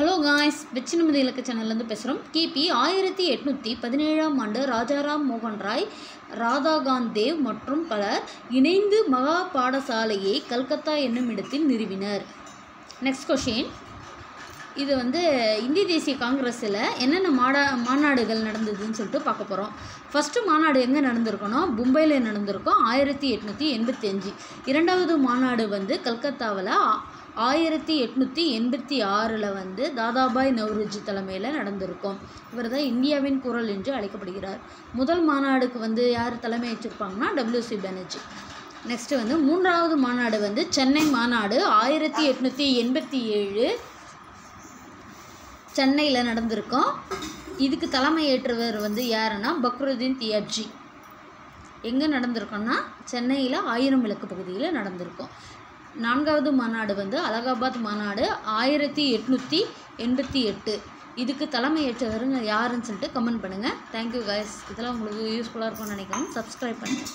Hello guys, வெற்றி நிமிட இலக்க சேனல்லேருந்து பேசுகிறோம். கிபி 1817ஆம் ஆண்டு ராஜாராம் மோகன் ராய், ராதாகாந்த் தேவ் மற்றும் பலர் இணைந்து மகா பாடசாலையை கல்கத்தா என்னும் இடத்தில் நிறுவினர். Next question. இது இந்திய தேசிய காங்கிரஸில் என்னென்ன மாநாடுகள் நடந்ததுன்னு சொல்லிட்டு பார்க்க போகிறோம். ஃபஸ்ட்டு மாநாடு எங்கே நடந்திருக்கணும்? மும்பையில் நடந்திருக்கும் 1885. இரண்டாவது மாநாடு கல்கத்தாவில் 1886 தாதாபாய் நவ்ரோஜி தலைமையில் நடந்திருக்கும். இவர் தான் இந்தியாவின் குரல் என்று அழைக்கப்படுகிறார். முதல் மாநாடுக்கு யார் தலைமை வச்சுருப்பாங்கன்னா WC பானர்ஜி. நெக்ஸ்ட்டு மூன்றாவது மாநாடு சென்னை மாநாடு 1887 சென்னையில் நடந்திருக்கும். இதுக்கு தலைமை ஏற்றவர் யாருன்னா பக்ருதீன் தியாப்ஜி. எங்கே நடந்திருக்கோன்னா சென்னையில் 1000 விளக்கு பகுதியில் நடந்திருக்கும். நான்காவது மாநாடு அலகாபாத் மாநாடு 1888. இதுக்கு தலைமை ஏற்றவர் யாருன்னு சொல்லிட்டு கமெண்ட் பண்ணுங்கள். Thank you guys. இதெல்லாம் உங்களுக்கு யூஸ்ஃபுல்லாக இருக்கும்னு நினைக்கிறேன். சப்ஸ்கிரைப் பண்ணுங்கள்.